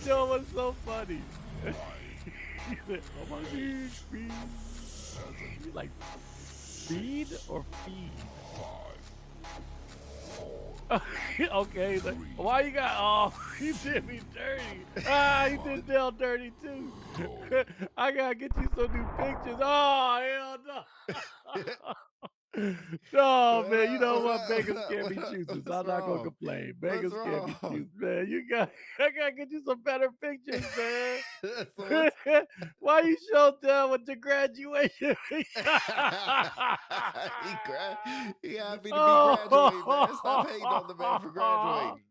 show was so funny. He said, "Oh my speed." You like speed or feed? Okay, he's like, why you got? Oh, he did me dirty. Ah, he did Dell dirty too. I gotta get you some new pictures. Oh hell no. No, man, you know what? Beggars can't be choosers. What's I'm not gonna wrong? complain. What's Beggars can't be wrong? choosers, man. I gotta get you some better pictures, man. So what's Why you show down with your graduation? he happy to be graduating, man. Stop hating on the man for Oh, graduating.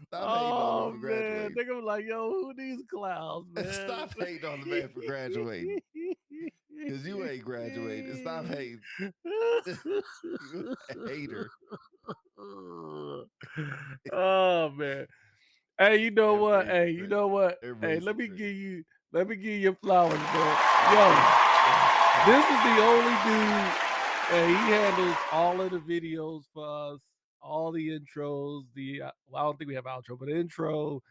Stop hating on him oh for man, graduating. they gonna be like, yo, who these clowns, man? Stop hating on the man for graduating. Cause you ain't graduated. Stop hating. You a hater. Oh man. Hey, you know what? Everybody's Hey, you know what? Hey, everybody's a trick. let me give you your flowers, man. Yo, this is the only dude, and he handles all of the videos for us, all the intros, well, I don't think we have outro, but intro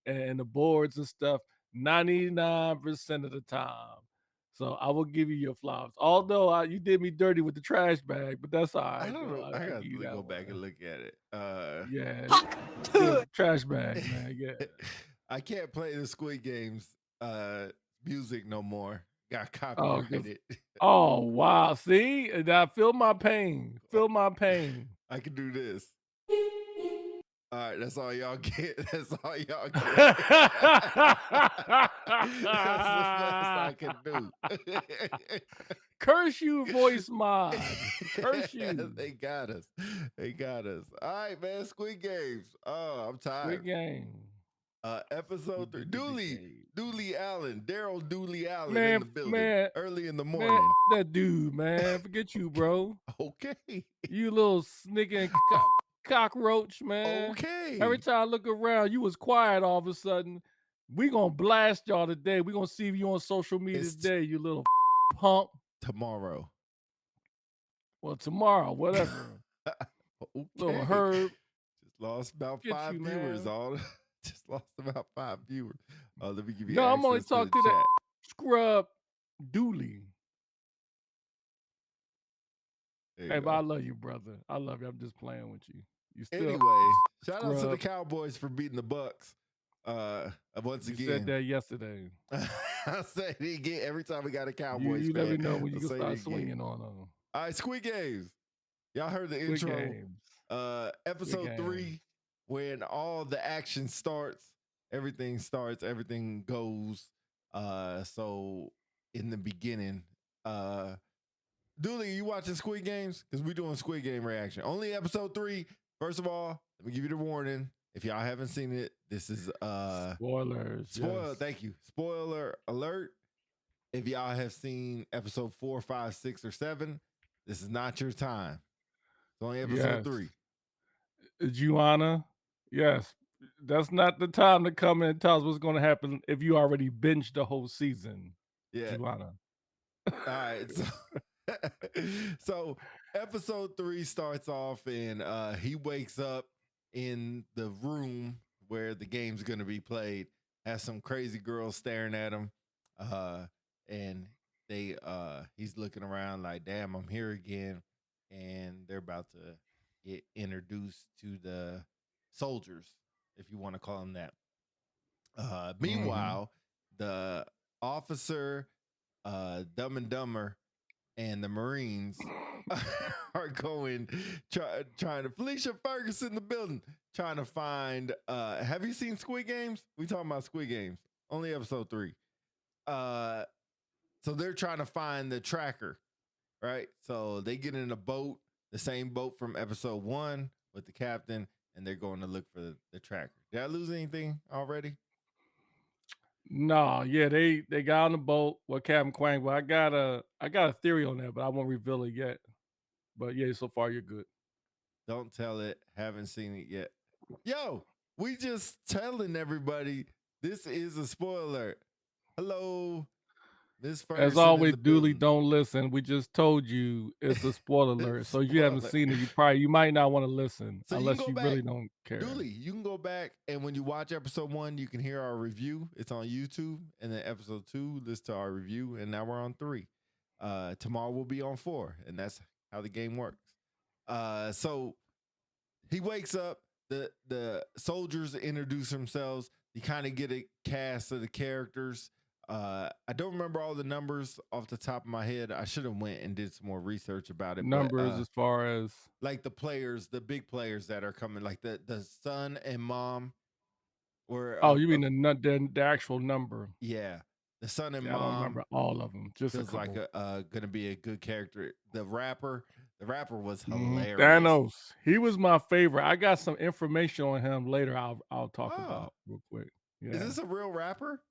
and the boards and stuff 99% of the time. So I will give you your flowers. Although you did me dirty with the trash bag, but that's all I right don't though. know. I I gotta give you that go back and one. look at it. Yeah, yeah, trash bag, man. Yeah. I can't play the Squid Games music no more. Got Oh, 'cause copyrighted. oh wow. See, and I feel my pain. Feel my pain. I can do this. All right, that's all y'all get. That's all y'all get. Curse That's the best I can do. you, voice mod. Curse you. They got us. They got us. All right, man. Squid Games. Oh, I'm tired. Squid Game. Episode 3. Dooley Allen, Daryl Dooley Allen in the Man, building man, early in the man, morning. that dude, man. Forget you, bro. Okay. You little sneaking cockroach, man. Okay. Every time I look around, you was quiet all of a sudden. We gonna blast y'all today. We gonna see you on social media It's today, you little punk. tomorrow. Well, tomorrow, whatever. Little Okay. herb. Just lost about Get 5 you, viewers. man. All just lost about 5 viewers. Let me give you No, I'm only access to the talking to that chat. scrub Dooley. There Hey, you but I go. love you, brother. I love you. I'm just playing with you. You still Anyway, shout out to the scrub. Cowboys for beating the Bucks. Once You said again, that yesterday. I say it again every time we got a You Cowboys you let me fan. know when you I'll can say start it again. swinging on them. All right, Squid Games. Y'all heard the Squid intro. Games. Episode Games. 3, when all the action starts, everything goes. So in the beginning, Dooley, you watching Squid Games? Because we're doing Squid Game reaction. Only episode 3. First of all, let me give you the warning. If y'all haven't seen it, this is Spoilers. Yes. thank you. Spoiler alert. If y'all have seen episode 4, 5, 6, or 7, this is not your time. It's only episode Yes. 3. Juana. Yes. That's not the time to come in and tell us what's going to happen if you already binged the whole season. Yeah. Juana. All right. So episode 3 starts off and he wakes up in the room where the game's gonna be played, has some crazy girls staring at him. And he's looking around like, damn, I'm here again. And they're about to get introduced to the soldiers, if you want to call them that. Meanwhile, the officer, Dumb and Dumber, and the Marines are trying to Felicia Ferguson in the building, trying to find. Have you seen Squid Games? We talking about Squid Games. Only episode 3. So they're trying to find the tracker, right? So they get in a boat, the same boat from episode 1 with the captain, and they're going to look for the tracker. Did I lose anything already? No, yeah, they got on the boat with Captain Quang, but I got a theory on that, but I won't reveal it yet. But yeah, so far you're good. Don't tell it. Haven't seen it yet. Yo, we just telling everybody this is a spoiler. Hello, Miss As Ferguson in always, the Dooley, building. don't listen. We just told you it's a spoiler alert. So if you haven't Spoiler. seen it, you might not want to listen So you can unless go you back, really don't care. Dooley. You can go back, and when you watch episode 1, you can hear our review. It's on YouTube, and then episode 2, listen to our review. And now we're on 3. Tomorrow we'll be on 4, and that's how the game works. So he wakes up. The soldiers introduce themselves. You kind of get a cast of the characters. I don't remember all the numbers off the top of my head. I should have went and did some more research about it. But Numbers as far as like the players, the big players that are coming, like the son and mom were you mean the actual number? yeah, the son and Yeah, I don't mom remember all of them. Just a feels like couple. gonna be a good character. The rapper was Mhm. hilarious. Thanos. He was my favorite. I got some information on him later. I'll talk Oh, about real quick. is Yeah. this a real rapper?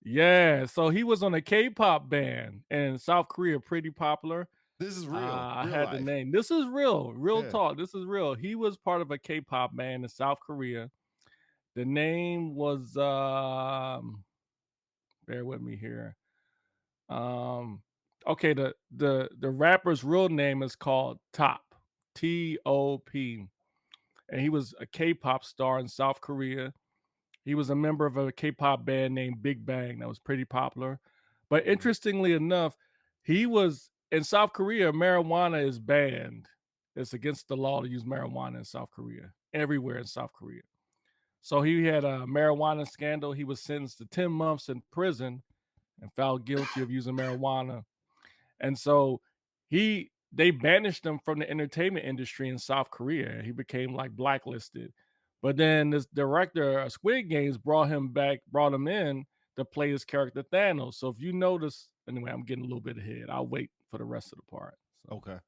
Yeah. So he was on a K-pop band in South Korea, pretty popular. This is real, I real had the life. name. This is real Yeah. talk. This is real. He was part of a K-pop band in South Korea. The name was bear with me here. Um okay, the rapper's real name is called Top. Top. And he was a K-pop star in South Korea. He was a member of a K-pop band named Big Bang that was pretty popular. But Mhm. interestingly enough, he was in South Korea, marijuana is banned. It's against the law to use marijuana in South Korea, everywhere in South Korea. So he had a marijuana scandal. He was sentenced to 10 months in prison and found guilty of using marijuana. And so they banished him from the entertainment industry in South Korea. He became like blacklisted. But then this director of Squid Games brought him in to play his character Thanos. So if you notice, anyway, I'm getting a little bit ahead. I'll wait for the rest of the part. So Okay.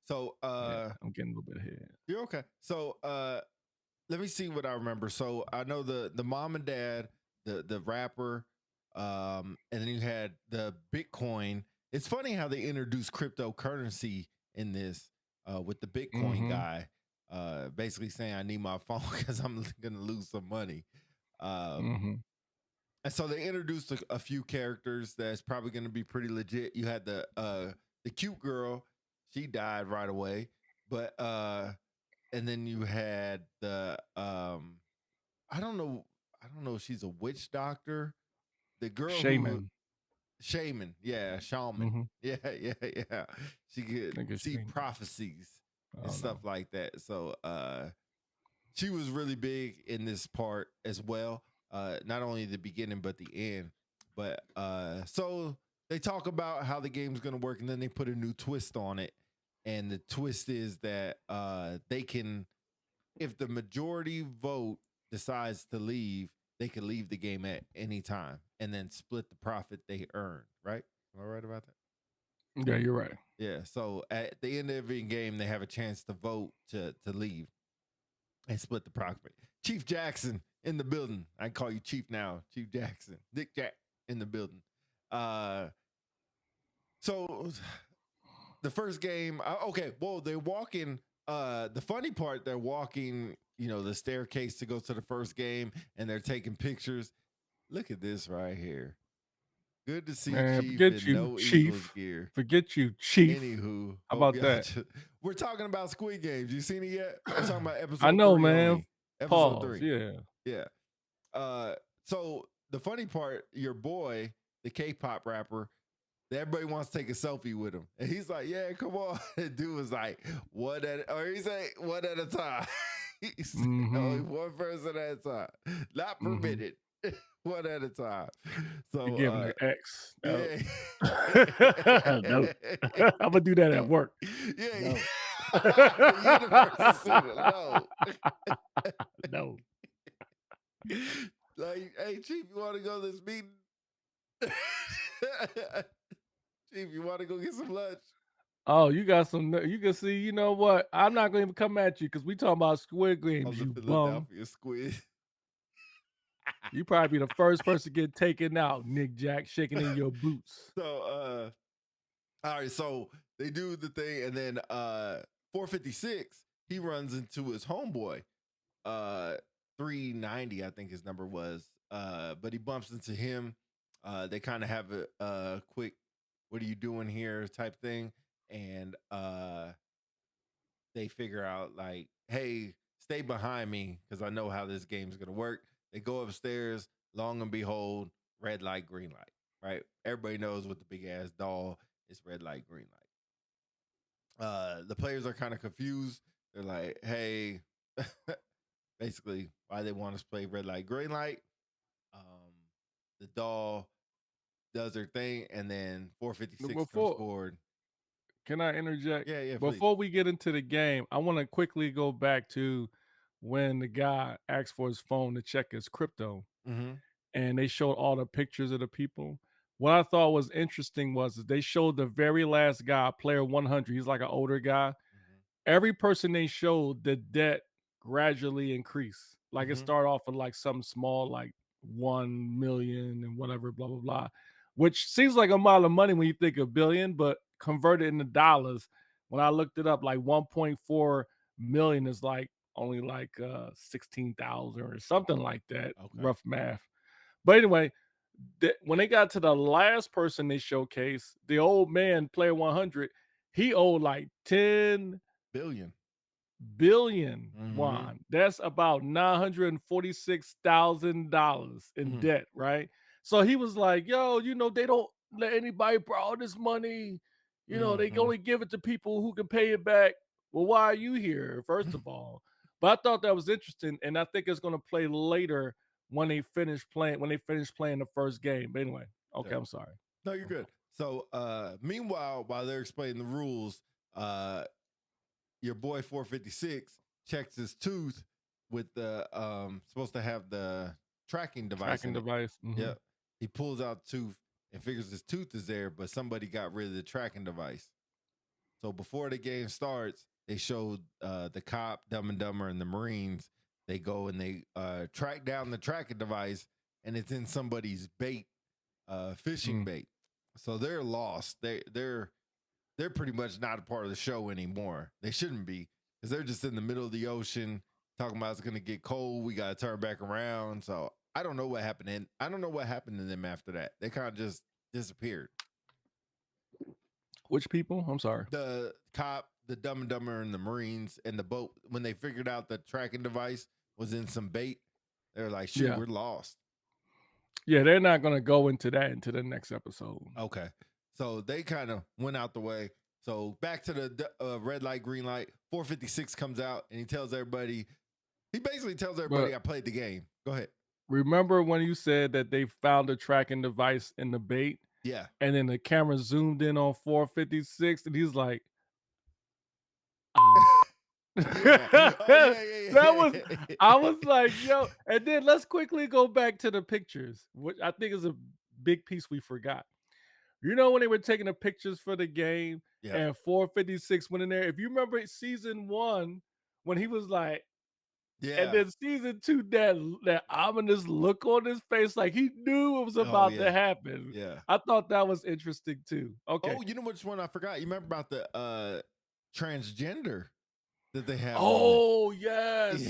So yeah, I'm getting a little bit ahead. you're okay. So let me see what I remember. So I know the mom and dad, the rapper, and then you had the Bitcoin. It's funny how they introduced cryptocurrency in this with the Bitcoin Mm-hmm. guy, basically saying I need my phone because I'm gonna lose some money. Um, Mm-hmm. and so they introduced a few characters that's probably gonna be pretty legit. You had the cute girl, she died right away, but and then you had the I don't know if she's a witch doctor. The girl who Shaman. shaman, yeah, shaman. Mm-hmm. Yeah, yeah, yeah. She could I think it's see Shaman. prophecies I and don't know. stuff like that. So she was really big in this part as well. Not only the beginning but the end. But so they talk about how the game's gonna work and then they put a new twist on it. And the twist is that they can, if the majority vote decides to leave, they can leave the game at any time and then split the profit they earned. Right? Am I right about that? Yeah, you're right. Yeah. So at the end of every game, they have a chance to vote to leave and split the profit. Chief Jackson in the building. I call you Chief now. Chief Jackson. Dick Jack in the building. Uh, so the first game, okay, well, they're walking. The funny part, they're walking, the staircase to go to the first game, and they're taking pictures. Look at this right here. Good to see Man, Chief forget in you, no Eagles Chief. gear. Forget you, Chief. Anywho, How hope about y'all. that? We're talking about Squid Games. You seen it yet? We're talking about I episode know, three man. only. Episode Pause. 3. Yeah. Yeah. So the funny part, your boy, the K-pop rapper, everybody wants to take a selfie with him, and he's like, "Yeah, come on." The dude was like, or he said, "One at a time." He said, only Mm-hmm. one person at a time, not Mm-hmm. permitted. One at a time. You So, give him the X. No. yeah, No. I'm gonna do that at work. yeah, No. the universe is suing. No, No. like, hey, Chief, you want to go to this meeting? Chief, you want to go get some lunch? Oh, you got some. You can see. You know what? I'm not gonna even come at you because we talking about Squid On Games. the You bum. Philadelphia Squid. You probably be the first person to get taken out, Nick Jack, shaking in your boots. So all right, so they do the thing, and then 456, he runs into his homeboy, 390, I think his number was. But he bumps into him, They kind of have a quick "What are you doing here?" type thing, and they figure out like, "Hey, stay behind me because I know how this game's gonna work." They go upstairs. Long and behold, red light, green light. Right? Everybody knows with the big ass doll, it's red light, green light. The players are kind of confused. They're like, "Hey," basically, why they want us to play red light, green light. Um, the doll does her thing, and then 456 comes Before forward. Can I interject? Yeah, yeah, please. Before we get into the game, I want to quickly go back to when the guy asked for his phone to check his crypto Mm-hmm. and they showed all the pictures of the people. What I thought was interesting was that they showed the very last guy, player 100. He's like an older guy. Every person they showed, the debt gradually increased. Like it Mm-hmm. started off with like something small, like 1 million and whatever, blah blah blah, which seems like a lot of money when you think of billion, but converted into dollars. When I looked it up, like 1.4 million is like only like 16,000 or something like that. Okay. Rough math. But anyway, when they got to the last person they showcased, the old man, player 100, he owed like 10 Billion. billion Mm-hmm. won. That's about $946,000 in Mm-hmm. debt, right? So he was like, yo, they don't let anybody borrow this money. They can Mm-hmm. only give it to people who can pay it back. Well, why are you here, first of all? But I thought that was interesting, and I think it's going to play later when they finish playing the first game. But anyway, Yeah. okay, I'm sorry. No, you're good. So meanwhile, while they're explaining the rules, uh your boy 456 checks his tooth with the supposed to have the tracking device Tracking in it. device. Yep. He pulls out the tooth and figures his tooth is there, but somebody got rid of the tracking device. So before the game starts, they showed the cop, Dumb and Dumber, and the Marines. They go and they track down the tracking device, and it's in somebody's bait, fishing Mm. bait. So they're lost. They're pretty much not a part of the show anymore. They shouldn't be because they're just in the middle of the ocean talking about it's going to get cold. We got to turn back around. So I don't know what happened. I don't know what happened to them after that. They kind of just disappeared. Which people? I'm sorry. The cop, the Dumb and Dumber, and the Marines and the boat, when they figured out the tracking device was in some bait, they were like, shoot, Yeah. we're lost. Yeah, they're not gonna go into that into the next episode. Okay. So they kind of went out the way. So back to the red light, green light. 456 comes out and he basically tells But everybody I played the game. Go ahead. remember when you said that they found a tracking device in the bait, Yeah. and then the camera zoomed in on 456, and he's like, "Oh." Yeah. Oh, yeah, yeah, That yeah. was I was like, "Yo," and then let's quickly go back to the pictures, which I think is a big piece we forgot. When they were taking the pictures for the game Yeah. and 456 went in there, if you remember season 1 when he was like, and Yeah. then season 2, that ominous look on his face, like he knew it was Oh, about to yeah. happen. Yeah. I thought that was interesting too. Okay. Oh, you know which one I forgot? You remember about the transgender that they have on there? Oh, yes.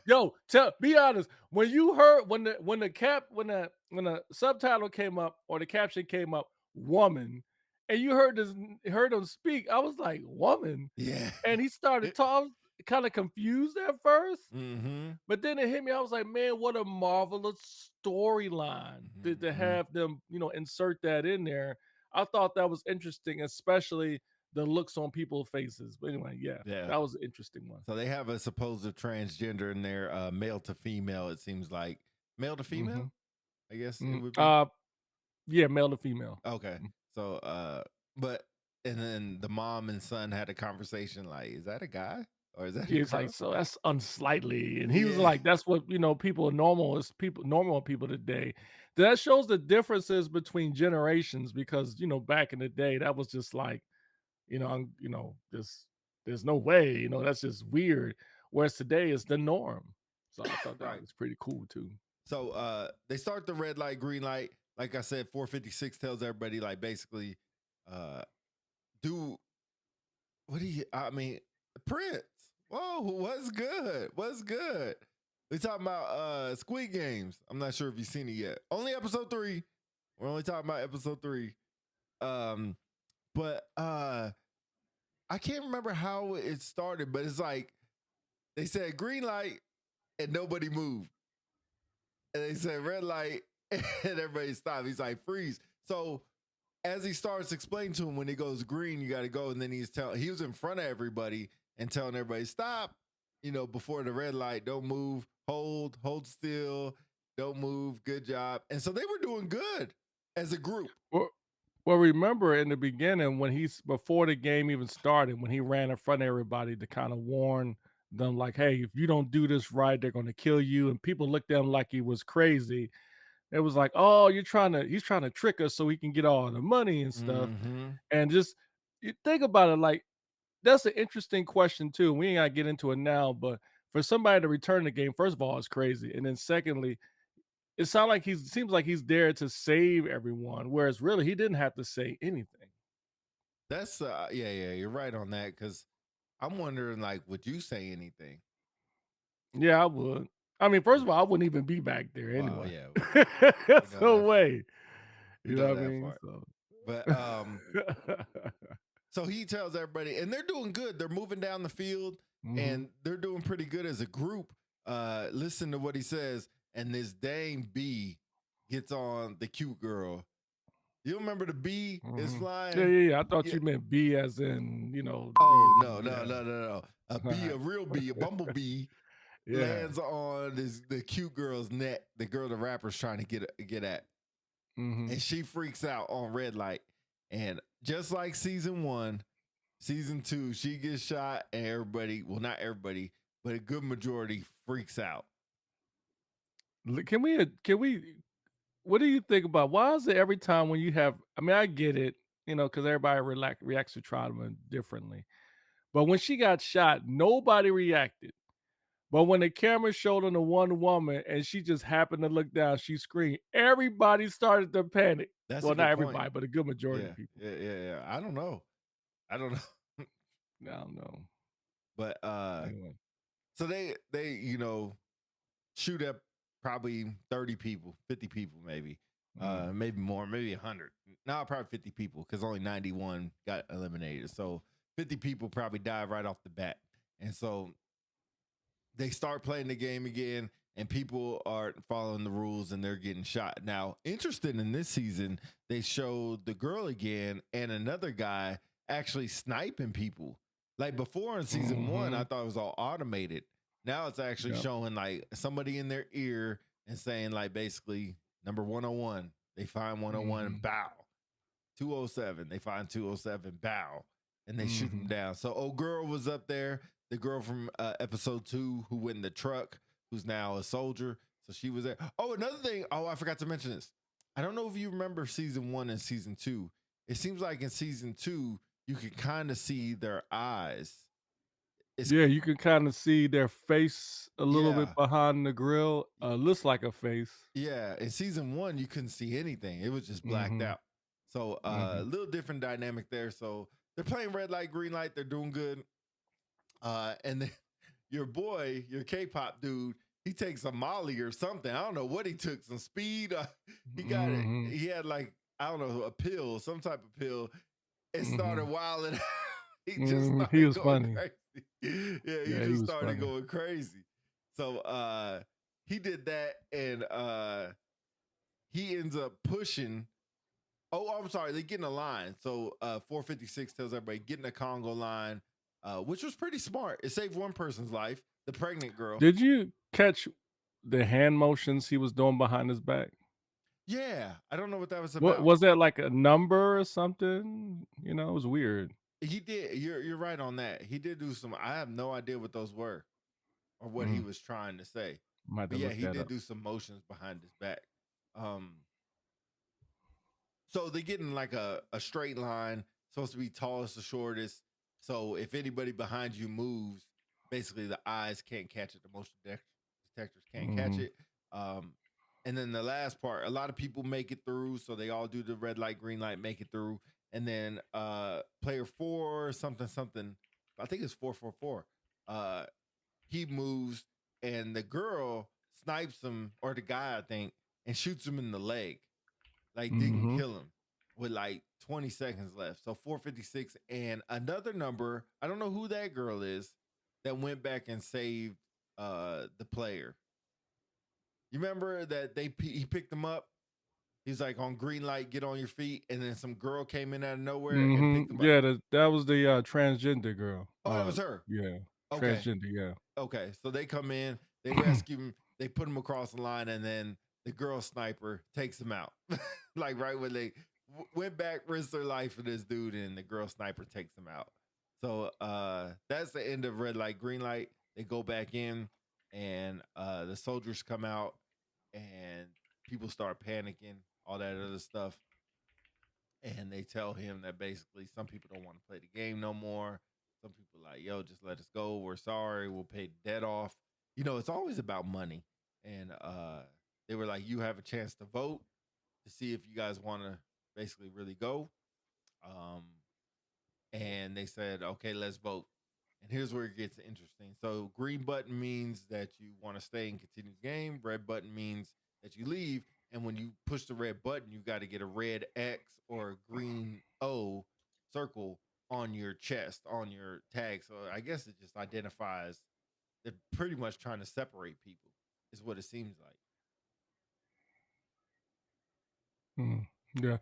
Yeah. Yo, be honest. When you heard when the subtitle came up or the caption came up, woman, and you heard him speak, I was like, woman. Yeah. And he started talking kind of confused at first. Mm-hmm. But then it hit me. I was like, man, what a marvelous storyline to Mm-hmm. have them, insert that in there. I thought that was interesting, especially the looks on people's faces. But anyway, yeah, Yeah. that was an interesting one. So they have a supposed transgender in there, male to female. It seems like male to hmm female. I guess it mm would be. Uh, yeah, male to female. Okay. Mm. So, but and then the mom and son had a conversation like, is that a guy or is that a Yeah, it's like, girl? so that's unsightly. And he was Yeah. like, that's what, normal people today. That shows the differences between generations because, back in the day, that was just like, there's no way, that's just weird. Whereas today is the norm. So I thought that Right. was pretty cool too. So they start the red light, green light. Like I said, 456 tells everybody like basically uh do what do you I mean Prince. Whoa, what's good? What's good? We talking about Squid Games. I'm not sure if you've seen it yet. Only episode 3. We're only talking about episode 3. Um, but I can't remember how it started, but it's like they said green light and nobody moved. And they said red light and everybody stopped. He's like, freeze. So as he starts explaining to him when it goes green, you got to go. And then he was in front of everybody and telling everybody, stop, before the red light, don't move, hold still, don't move, good job. And so they were doing good as a group. Well, well, remember in the beginning when he's before the game even started, when he ran in front of everybody to kind of warn them, like, "Hey, if you don't do this right, they're going to kill you." And people looked at him like he was crazy. It was like, "Oh, he's trying to trick us so he can get all the money and stuff." Mm-hmm. And just you think about it, like that's an interesting question too. We ain't gotta get into it now, but for somebody to return the game, first of all, it's crazy, and then secondly, it seems like he's there to save everyone, whereas really he didn't have to say anything. That's yeah, you're right on that. Cause I'm wondering, like, would you say anything? Yeah, I would. I mean, first of all, I wouldn't even be back there Well, anyway. yeah, we There's know no that part. way. We You know know what I that mean? part. So But so he tells everybody, and they're doing good. They're moving down the field, Mhm. and they're doing pretty good as a group. Listen to what he says, and this dang bee gets on the cute girl. You remember the bee is Mhm. Yeah, flying? yeah, yeah. I thought Yeah. you meant B as in, Oh bees no, and no, yeah. no, no, no. A bee, a Alright. real bee, a bumblebee Yeah. lands on the cute girl's neck. The girl the rapper's trying to get at, Mhm. and she freaks out on red light. And just like season 1, season 2, she gets shot, and everybody, well, not everybody, but a good majority freaks out. Can we what do you think about why is it every time when you have I mean, I get it, because everybody reacts to trauma differently. But when she got shot, nobody reacted. But when the camera showed on the one woman and she just happened to look down, she screamed. Everybody started to panic. That's a Well, not good point. everybody, but a good majority Yeah, of people. yeah, yeah, yeah. I don't know. I don't know. I don't know. But Anyway. so they shoot up probably 30 people, 50 people, maybe, Mm. maybe more, maybe 100. No, probably 50 people because only 91 got eliminated. So 50 people probably died right off the bat. And so they start playing the game again, and people aren't following the rules and they're getting shot. Now, interested in this season, they showed the girl again and another guy actually sniping people. Like before in season 1, I Mhm. thought it was all automated. Now it's actually Yep. showing like somebody in their ear and saying, like, basically, number 101, they find 101, Mhm. bow. 207. They find 207, bow, and they shoot him Mhm. down. So old girl was up there, the girl from episode 2 who went in the truck, who's now a soldier. So she was there. Oh, another thing. Oh, I forgot to mention this. I don't know if you remember season 1 and season 2. It seems like in season 2, you can kind of see their eyes. It's Yeah, you can kinda see their face a little bit yeah. behind the grill. Looks like a face. Yeah, in season 1 you couldn't see anything. It was just blacked Mhm. out. So a Mhm. little different dynamic there. So they're playing red light, green light. They're doing good. And then your boy, your K-pop dude, he takes a Molly or something. I don't know what he took. Some speed. He got it. Mhm. He had like I don't know a pill, some type of pill. It started Mhm. wilding. He just Mhm. He started was going funny. crazy. Yeah, he Yeah, he just was started funny. going crazy. So he did that, and he ends up pushing. Oh, I'm sorry. They get in a line. So 456 tells everybody get in a Congo line, which was pretty smart. It saved one person's life, the pregnant girl. Did you catch the hand motions he was doing behind his back? Yeah, I don't know what that was What about. was that like a number or something? It was weird. He did. You're right on that. He did do some. I have no idea what those were or what he Mm, was trying to say. might have But to yeah, look he that did up. do some motions behind his back. Um, So they get in like a straight line, supposed to be tallest to shortest. So if anybody behind you moves, basically the eyes can't catch it, the detectors can't catch Mhm. it. Um, and then the last part, a lot of people make it through, so they all do the red light, green light, make it through. And then player 4, something, something, I think it's 444. He moves, and the girl snipes him, or the guy, I think, and shoots him in the leg. like didn't Mhm. kill him with like 20 seconds left. So 456 and another number, I don't know who that girl is that went back and saved the player. You remember that he picked him up? He's like on green light, get on your feet, and then some girl came in out of nowhere and picked Mhm. him up. Yeah, that was the, transgender girl. Oh, that was her. Yeah, Okay. transgender, yeah. Okay. So they come in, they rescue him, they put him across the line, and then the girl sniper takes him out. Like right when they went back, risked their life for this dude, and the girl sniper takes him out. So that's the end of red light, green light. They go back in, and the soldiers come out, and people start panicking, all that other stuff. And they tell him that basically some people don't want to play the game no more. Some people like, yo, just let us go. We're sorry. We'll pay the debt off. You know, it's always about money. And they were like, you have a chance to vote to see if you guys want to basically really go. Um, and they said, okay, let's vote. And here's where it gets interesting. So green button means that you want to stay and continue the game. Red button means that you leave. And when you push the red button, you got to get a red X or a green O circle on your chest, on your tag. So I guess it just identifies they're pretty much trying to separate people, is what it seems like. Mm, yeah.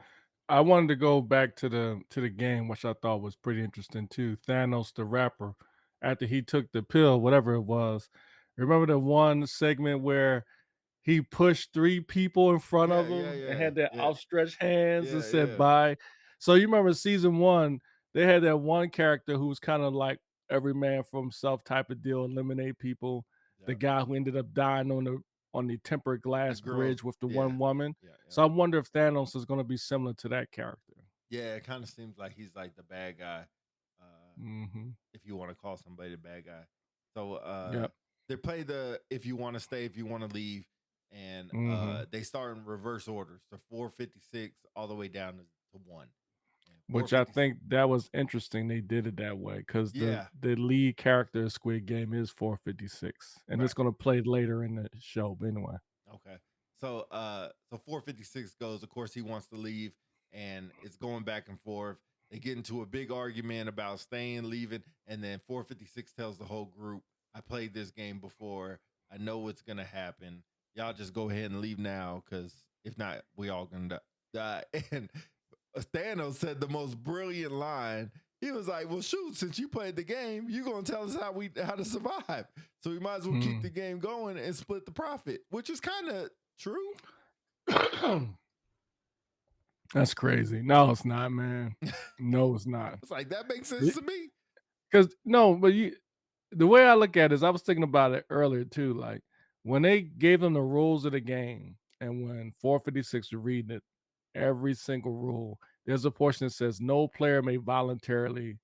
I wanted to go back to the game, which I thought was pretty interesting too. Thanos the rapper, after he took the pill, whatever it was. Remember the one segment where he pushed 3 people in front of Yeah, yeah, him and yeah, had their yeah, outstretched hands and yeah, said yeah, bye. So you remember season 1, they had that one character who was kinda like every man for himself type of deal, eliminate people. The yeah. guy who ended up dying on the tempered The glass girls, bridge with the yeah, one woman. yeah, yeah. So I wonder if Thanos is gonna be similar to that character. Yeah, it kind of seems like he's like the bad guy. Mhm. If you want to call somebody a bad guy. So Yep. they play the if you want to stay, if you want to leave, and Mhm. they start in reverse order. So 456 all the way down to one. And Which I 450, think that was interesting they did it that way because yeah, the lead character of Squid Game is 456, and it's right. gonna play later in the show, but anyway. Okay. So 456 goes, of course he wants to leave and it's going back and forth. They get into a big argument about staying, leaving, and then 456 tells the whole group, I played this game before. I know what's gonna happen. Y'all just go ahead and leave now, because if not, we all gonna die. And Thanos said the most brilliant line. He was like, "Well, shoot, since you played the game, you're gonna tell us how to survive. So we might as well keep the Mm. game going and split the profit," which is kind of true. That's crazy. No, it's not, man. No, it's not. It's like that makes sense to me. Because no, but you the way I look at it is I was thinking about it earlier too, like, when they gave them the rules of the game and when 456 was reading it, every single rule, there's a portion that says, "No player may voluntarily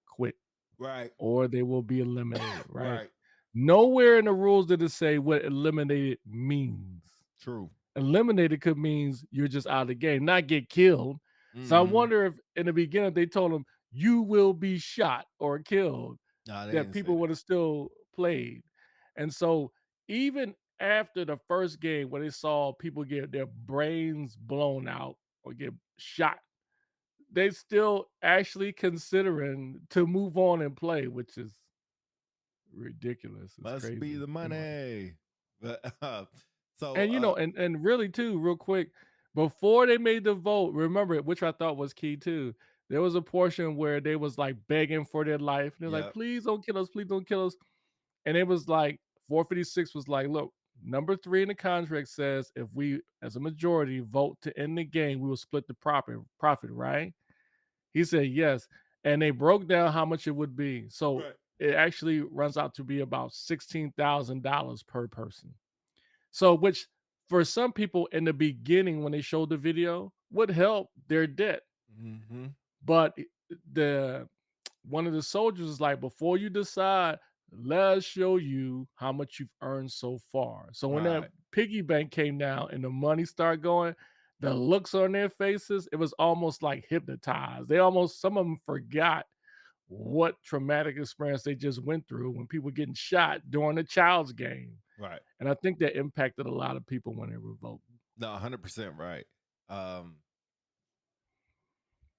quit." Right, Or they will be eliminated, right? right, Nowhere in the rules did it say what eliminated means. true. Eliminated could means you're just out of the game, not get killed. So I Mm-hmm. wonder if in the beginning they told them you will be shot or killed, No, they that didn't say people would that. have still played. And so even after the first game, when they saw people get their brains blown out or get shot, they still actually considering to move on and play, which is ridiculous. It's Must be crazy. the Anyway. money. But so And, and really too, real quick, before they made the vote, remember, which I thought was key too, there was a portion where they was, like, begging for their life. They're like, yep, "Please don't kill us. Please don't kill us." And it was like 456 was like, "Look, number 3 in the contract says if we, as a majority, vote to end the game, we will split the profit, right?" He said, "Yes." And they broke down how much it would be. So right, it actually runs out to be about $16,000 per person. So, which for some people in the beginning, when they showed the video, would help their debt. mm-hmm. But the one of the soldiers is like, before you decide, let's show you how much you've earned so far. So when that Right, piggy bank came down and the money started going, the looks on their faces, it was almost like hypnotized. They almost, some of them forgot what traumatic experience they just went through when people getting shot during a child's game. right. And I think that impacted a lot of people when they were voting. No, 100% right. Um,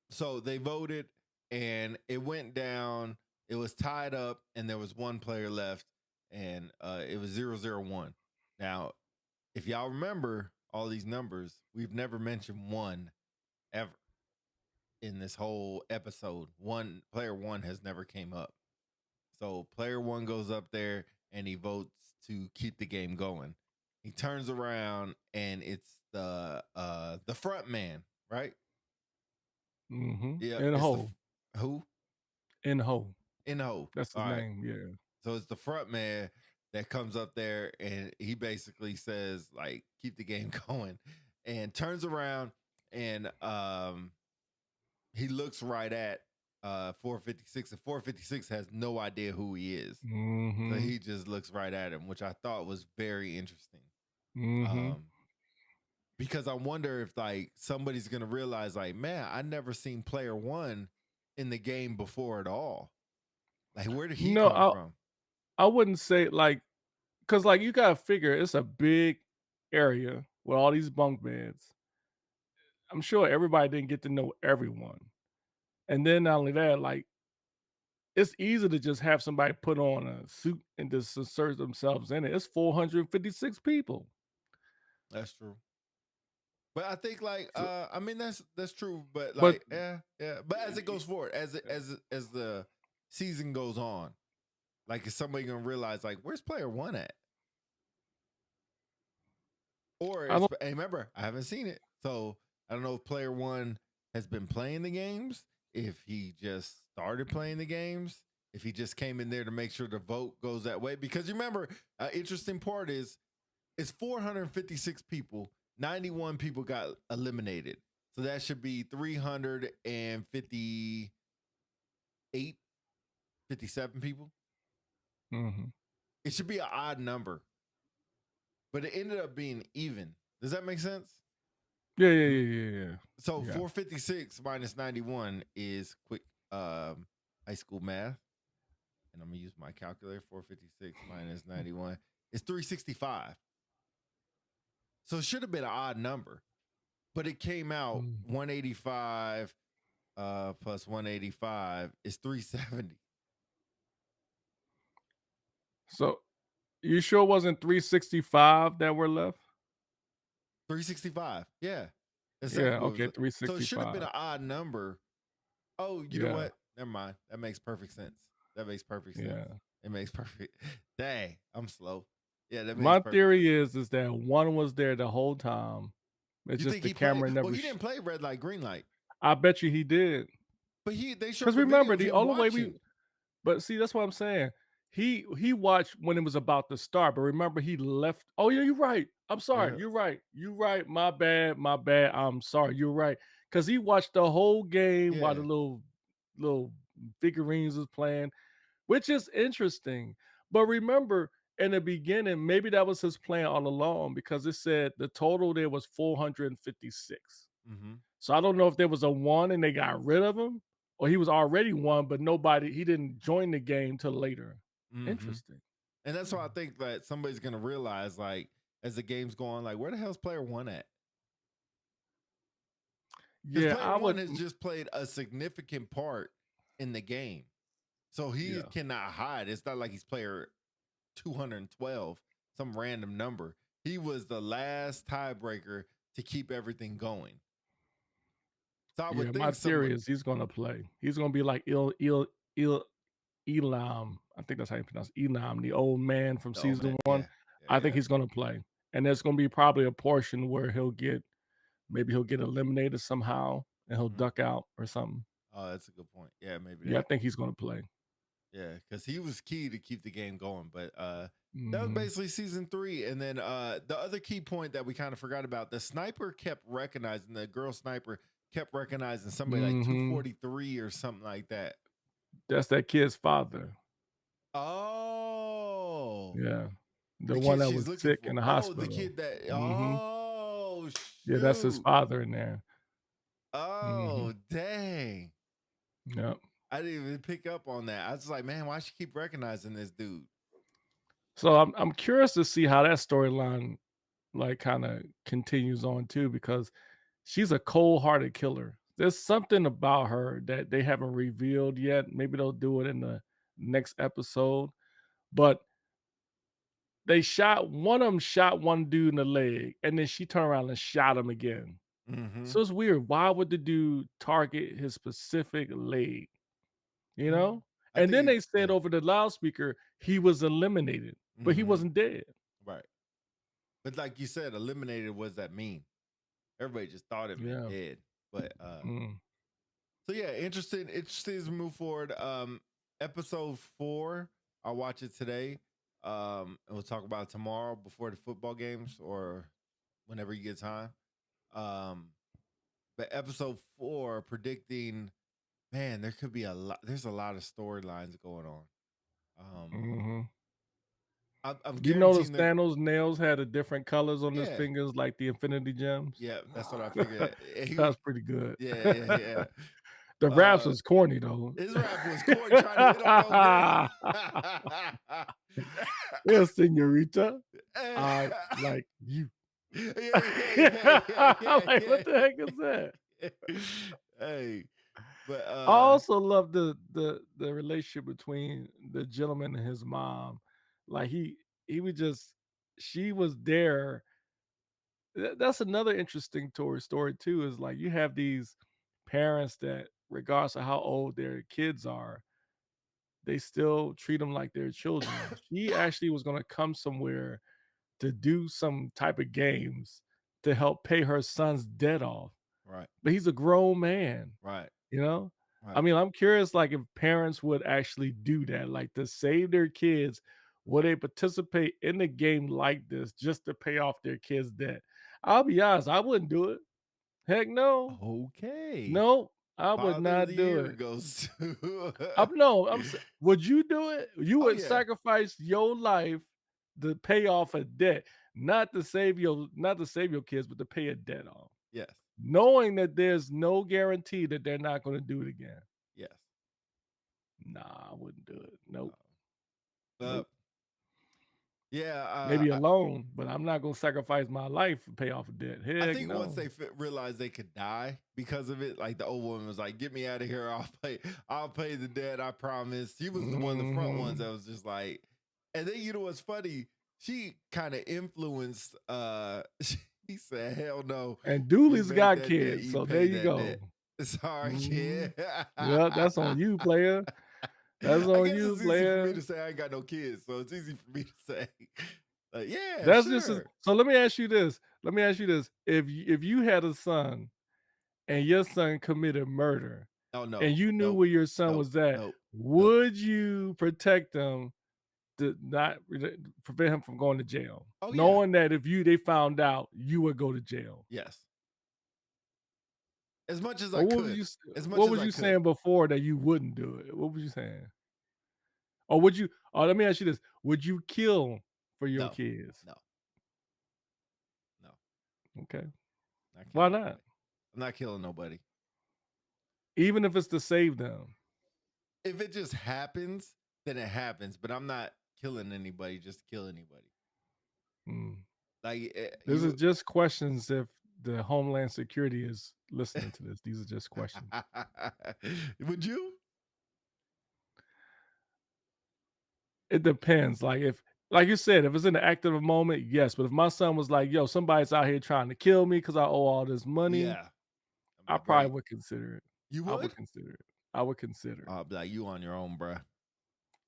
so they voted, and it went down. It was tied up, and there was one player left, and it was 0-0-1. Now, if y'all remember all these numbers, we've never mentioned one ever in this whole episode. One player one has never came up. So player one goes up there and he votes to keep the game going. He turns around and it's the front man, right? Yeah, In it's Ho. who In Ho. in Ho. That's his All right, name. Yeah. so it's the front man that comes up there and he basically says like keep the game going, and turns around and he looks right at 456, and 456 has no idea who he is. So Mm-hmm. he just looks right at him, which I thought was very interesting. Mm-hmm. Um, because I wonder if like somebody's gonna realize, like, man, I never seen player one in the game before at all. Like, where did he No, come I from? I wouldn't say like because like you gotta figure it's a big area with all these bunk beds. I'm sure everybody didn't get to know everyone. And then not only that, like it's easy to just have somebody put on a suit and just insert themselves in it. It's 456 people. That's true. But I think like So, I mean that's true, but but like yeah. But as it goes forward, as the season goes on, like is somebody gonna realize like where's player one at? Or I it's don't and remember, I haven't seen it. So I don't know if player one has been playing the games, if he just started playing the games, if he just came in there to make sure the vote goes that way. Because you remember, interesting part is it's 456 people, 91 people got eliminated. So that should be 358, 57 people. Mhm. It should be an odd number, but it ended up being even. Does that make sense? Yeah, yeah, yeah, yeah, yeah. So Yeah. 456 minus 91 is quick high school math. And I'm gonna use my calculator. 456 minus 91 is 365. So it should have been an odd number, but it came out Mm. 185 plus 185 is 370. So you sure it wasn't 365 that were left? 365. Yeah. Yeah, Exactly what it okay, was. So it should have been 365. an odd number. Oh, you know Yeah, what? Never mind. That makes perfect sense. That makes perfect sense. yeah. It makes perfect. Dang, I'm slow. Yeah, that makes My perfect theory sense. is that one was there the whole time. It's You just think the he played? camera Well, never he didn't play red light, green light, I bet you he did. but they Cause showed the video remember, of the him only way we watching. but see, that's what I'm saying. He watched when it was about to start, but remember he left. Oh yeah, you're right. I'm sorry. Yeah, You're right. You're right. My bad. My bad. I'm sorry. You're right. Cause he watched the whole game while the yeah. little figurines was playing, which is interesting. But remember, in the beginning, maybe that was his plan all along because it said the total there was 456. Mm-hmm. So I don't know if there was a one and they got rid of him, or he was already one, but nobody he didn't join the game till later. Mm-hmm. Interesting. And that's why I Hmm. think that somebody's gonna realize, like, as the game's going, like, where the hell's player one at? Because Yeah, player I one would. has just played a significant part in the game, so he Yeah, cannot hide. It's not like he's player 212, some random number. He was the last tiebreaker to keep everything going. So I yeah. would My think some. theory is he's gonna play. He's gonna be like Elam. I think that's how you pronounce Elam, the old man from Oh season man, one. yeah, yeah, I think yeah. he's gonna play, and there's gonna be probably a portion where he'll get eliminated somehow, and he'll Mm-hmm. duck out or something. Oh, that's a good point. Yeah, maybe Yeah, I that. think he's gonna play. Yeah, because he was key to keep the game going. But that was Hmm. basically season three. And then the other key point that we kind of forgot about, the sniper kept recognizing, the girl sniper kept recognizing somebody like Hmm. 243 or something like that. That's that kid's father. Oh, Yeah. The the one kid that she's was looking sick for. in the Oh, the hospital. kid that, Mhm. oh, Yeah, that's his shoot. father in there. Mhm. Oh, dang. Yep. I didn't even pick up on that. I was like, man, why she keep recognizing this dude? So I'm curious to see how that storyline, like, kinda continues on too because she's a cold-hearted killer. There's something about her that they haven't revealed yet. Maybe they'll do it in the next episode. But they shot one of them shot one dude in the leg, and then she turned around and shot him again. Mhm. So it's weird. Why would the dude target his specific leg? You Mhm. know? I And think then it they said yeah. over the loudspeaker he was eliminated, but he Mhm. wasn't dead. Right. But like you said, eliminated, what does that mean? Everybody just thought it meant Yeah. dead. But Mm. so yeah, interesting as we move forward. Episode 4, I'll watch it today. And we'll talk about it tomorrow before the football games or whenever you get time. Um, but episode 4 predicting, man, there could be a lot. There's a lot of storylines going on. Um, Mhm. I'm You notice guaranteeing that. Thanos' nails had a different colors on his Yeah, fingers like the Infinity Gems? yeah, that's what I figured. That's pretty good. Yeah, yeah, yeah. The raps Uh, was corny though. his rap was Corey trying to hit on old girl. "Yes, señorita, Eh, I like you." yeah, yeah, yeah, yeah, I'm yeah, like, yeah, "What the heck is that?" yeah. Hey, but I also love the relationship between the gentleman and his mom. Like he would just she was there. That's another interesting story too. Is like you have these parents that, regardless of how old their kids are, they still treat them like their children. She actually was going to come somewhere to do some type of games to help pay her son's debt off, right, but he's a grown man. right, You know? I right. mean, I'm curious, like, if parents would actually do that, like, to save their kids, would they participate in a game like this just to pay off their kids' debt? I'll be honest, I wouldn't do it. Heck no. Okay. No, I would Father of the not do year it. goes to. No, would you do it? You Oh would yeah, sacrifice your life to pay off a debt, not to save your kids, but to pay a debt off, yes, knowing that there's no guarantee that they're not gonna do it again. yes. Nah, I wouldn't do it. No. Nope. Uh, Nope. yeah, Maybe a loan, but I'm not gonna sacrifice my life to pay off a debt. I Heck think once no. they realized they could die because of it, like the old woman was like, "Get me out of here! I'll pay the debt. I promise." She was the one of the front ones Mhm. that was just like, and then you know what's funny? She kind of influenced. He said, "Hell no, And you Dooley's made got that debt. kids, You so there paid you that debt." go. Sorry, kid. Mhm. Yeah, that's on you, player. That's I on guess you, it's easy for me player. to say I ain't got no kids, so it's easy for me to say, like, yeah, That's just as sure. so let me ask you this. Let me ask you this. If you had a son and your son committed murder Oh no, and you knew nope, where your son nope, was at, nope, nope. would you protect him to not prevent him from going to jail? Oh yeah, Knowing that if they found out, you would go to jail. yes. As much as I Or could. As much what as was I you could. saying before that you wouldn't do it? What was you saying? Or would you let me ask you this, would you kill for your No, kids? no, no. Okay. Not Why killing not? nobody. I'm not killing nobody. Even if it's to save them. If it just happens, then it happens. But I'm not killing anybody just to kill anybody. Mm. Like This is you. just questions if the Homeland Security is listening to this. These are just questions. Would you? It depends. Like you said, if it's in the active moment, yes. But if my son was like, "Yo, somebody's out here trying to kill me because I owe all this money," Yeah. I'm I like, probably bro, would consider it. you I would would? consider it. I would consider it. I'll be like, you on your own, bruh.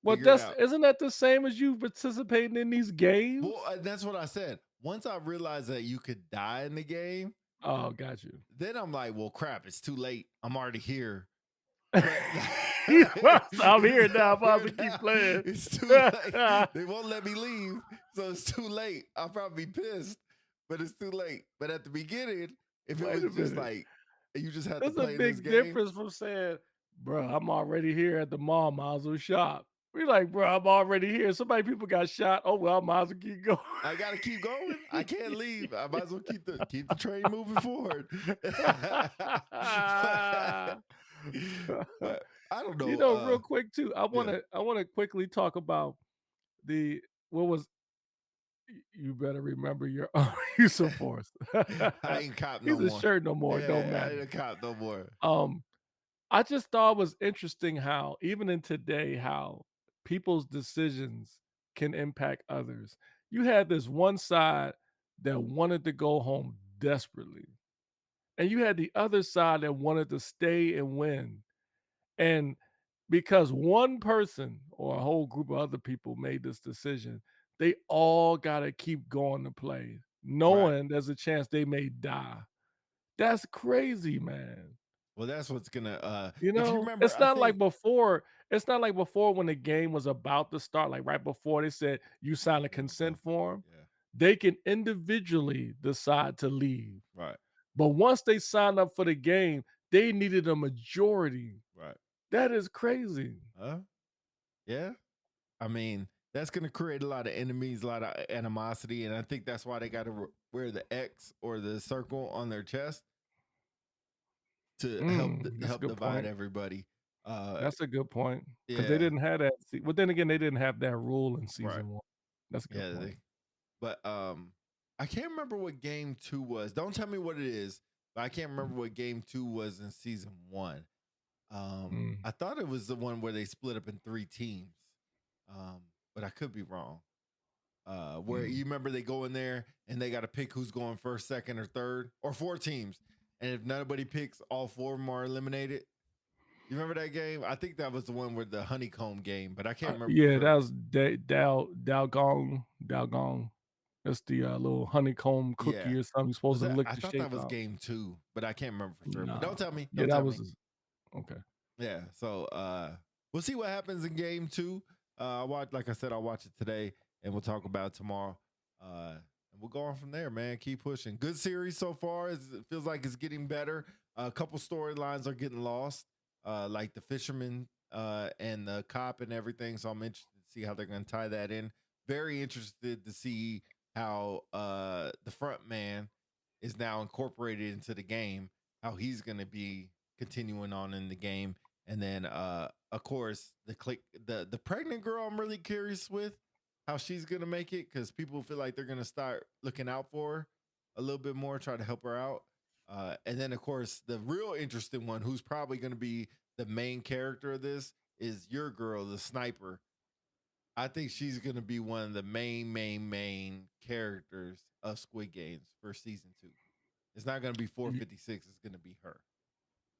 Well, Figure it that's out. isn't that the same as you participating in these games? Well, that's what I said. Once I realized that you could die in the game, Oh, got you. then I'm like, well, crap, it's too late. I'm already here. But I'm here it's, now. I'm I'm here about to keep now. playing. It's too late. They won't let me leave, so it's too late. I'll probably be pissed, but it's too late. But at the beginning, if it Wait was a just minute. like you just had to There's a play in this big game, difference from saying, "Bro, I'm already here at the mall. Might as well shop." We like, "Bro, I'm already here. So many people got shot. Oh well, I might as well keep going." I gotta keep going. I can't leave. I might as well keep the train moving forward. but I don't know. Real quick too, Yeah. I wanna quickly talk about the what was You better remember your own use of force. I ain't cop no He's a more. shirt no more, it don't Yeah, I matter. ain't a cop no more. Um, I just thought it was interesting how even in today, how people's decisions can impact others. You had this one side that wanted to go home desperately, and you had the other side that wanted to stay and win. And because one person or a whole group of other people made this decision, they all gotta keep going to play, Right. knowing there's a chance they may die. That's crazy, man. Well, that's what's gonna You if you know? remember, I think It's not like before when the game was about to start, like, right before they said, "You sign a there we go. consent form." Yeah, They can individually decide to leave. right, But once they signed up for the game, they needed a majority. right. That is crazy. Yeah. I mean, that's gonna create a lot of enemies, a lot of animosity, and I think that's why they gotta wear the X or the circle on their chest to That's a help good divide point. everybody. Uh That's a good point because they yeah, didn't have that well, then again, they didn't have that rule in right. season 1. That's a good Yeah, point. but I can't remember what game 2 was. Don't tell me what it is, but I can't remember what game 2 was in season 1. Mm, I thought it was the one where they split up in 3 teams. Um, but I could be wrong. Where mm. you remember they go in there and they got to pick who's going first, second, or third, or 4 teams. And if nobody picks, all 4 of them are eliminated. You remember that game? I think that was the one with the honeycomb game, but I can't remember for Yeah, that sure. was Dalgong. That's the, little honeycomb cookie Yeah. or something you're supposed Was to that? lick I the thought that shape was out. game 2, but I can't remember for sure. But don't Nah. tell me. Yeah, Don't that tell was me. his okay. Yeah. So we'll see what happens in game 2. I watch, like I said, I'll watch it today and we'll talk about it tomorrow. And we'll go on from there, man. Keep pushing. Good series so far. It feels like it's getting better. A couple storylines are getting lost, like the fisherman and the cop and everything. So I'm interested to see how they're going to tie that in. Very interested to see how the front man is now incorporated into the game, how he's going to be continuing on in the game. And then of course the pregnant girl I'm really curious with how she's gonna make it because people feel like they're gonna start looking out for her a little bit more, try to help her out. And then of course the real interesting one, who's probably gonna be the main character of this, is your girl, the sniper. I think she's gonna be one of the main characters of Squid Games for season 2. It's not gonna be 456, it's gonna be her.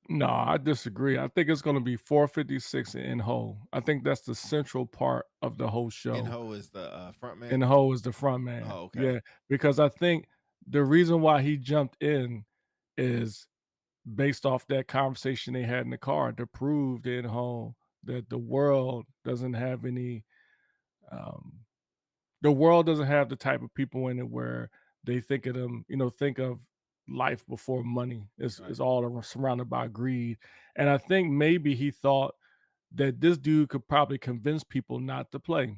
No, I disagree. I think it's gonna be 456 in Ho. I think that's the central part of the whole In show. Ho is the front And man. Ho is the front man. Oh, okay. Yeah, because I think the reason why he jumped in is based off that conversation they had in the car to prove to Ho that um the world doesn't have the type of people in it where they think of them, think of life before money. Right. It's all surrounded by greed. And I think maybe he thought that this dude could probably convince people not to play.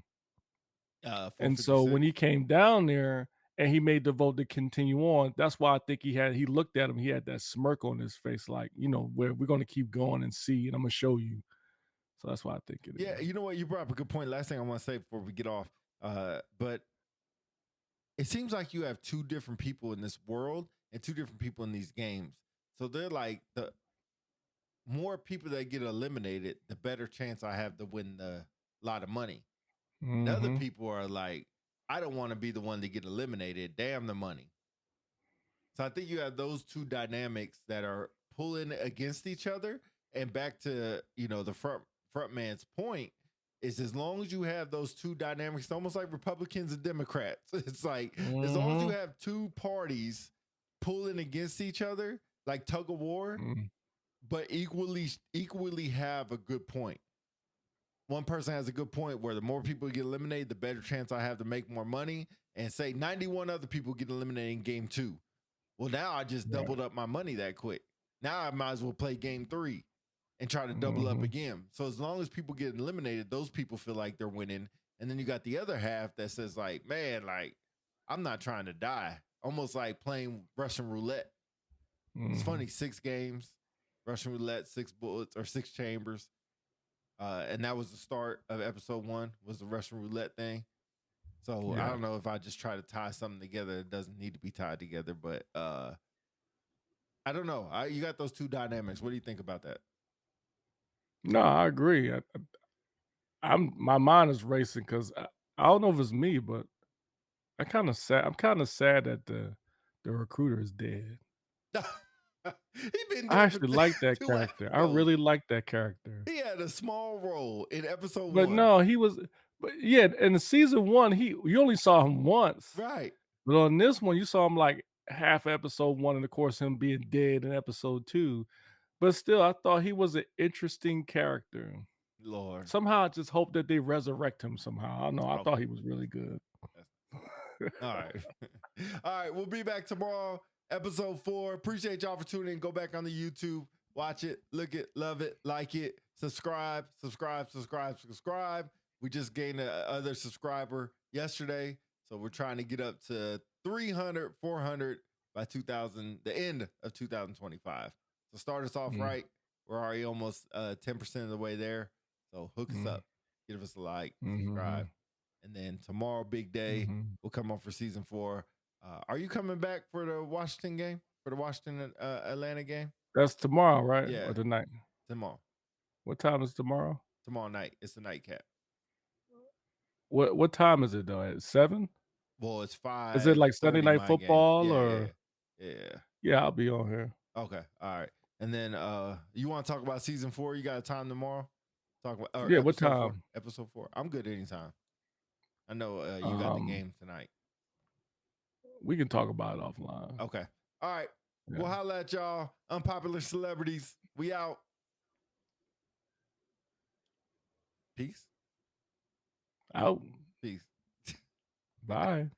And so when 456. he came down there and he made the vote to continue on, that's why I think he looked at him, he had that smirk on his face, like, where we're gonna keep going and see, and I'm gonna show you. So that's why I think it Yeah, is. you know what? You brought up a good point. Last thing I want to say before we get off, but it seems like you have two different people in this world and two different people in these games. So they're like the more people that get eliminated, the better chance I have to win the lot of money. And other Mhm. people are like, I don't want to be the one to get eliminated. Damn the money. So I think you have those two dynamics that are pulling against each other. And back to the front man's point is as long as you have those two dynamics, it's almost like Republicans and Democrats. It's like as long as you Mhm. have two parties pulling against each other, like tug of war, Mhm. but equally have a good point. One person has a good point where the more people get eliminated, the better chance I have to make more money. And say 91 other people get eliminated in game 2. Well, now I just Right. doubled up my money that quick. Now I might as well play game 3 and try to double up Mhm. again. So as long as people get eliminated, those people feel like they're winning. And then you got the other half that says like, man, like I'm not trying to die. Almost like playing Russian roulette. It's Mhm. funny, 6 games, Russian roulette, 6 bullets or 6 chambers. And that was the start of episode 1 was the Russian roulette thing. So I Yeah. don't know if I just try to tie something together that doesn't need to be tied together, but I don't know. You got those two dynamics. What do you think about that? No, I agree. I'm my mind is racing because I don't know if it's me, but I kind of sad. I'm kind of sad that the recruiter is dead. He been I dead for actually like that two character. I episodes. really like that character. He had a small role in episode But one. no, he was. But yeah, in the season one, you only saw him once. Right. But on this one, you saw him like half episode one, and of course, him being dead in episode two. But still, I thought he was an interesting character. Lord. Somehow, I just hope that they resurrect him somehow. I don't know. I thought Okay. he was really good. All right. All right. We'll be back tomorrow, episode 4. Appreciate y'all for tuning in. Go back on the YouTube, watch it, look it, love it, like it, subscribe. We just gained another subscriber yesterday. So we're trying to get up to 300, 400 by the end of 2025. So start us off Mm, right. We're already almost 10% of the way there. So hook us mm, up, give us a like, subscribe. mhm, And then tomorrow, big day, mhm. we'll come on for season 4. Are you coming back for the Washington game? For the Washington Atlanta game? That's tomorrow, right? Yeah, Or tonight? tomorrow. What time is tomorrow? Tomorrow night. It's the nightcap. What time is it though? At 7? Well, it's Is it like Sunday 5:30 Night my game. Football Yeah, or yeah, yeah. yeah, I'll be on here. Okay, all right. And then you want to talk about season 4? You got a time tomorrow? Talk about or Yeah, what episode 4. time? Episode 4. I'm good anytime. I know you got the Um, game tonight. we can talk about it offline. Okay. All right. Yeah. We'll holla at y'all. Unpopular celebrities. We out. Peace. Out. Peace. Bye.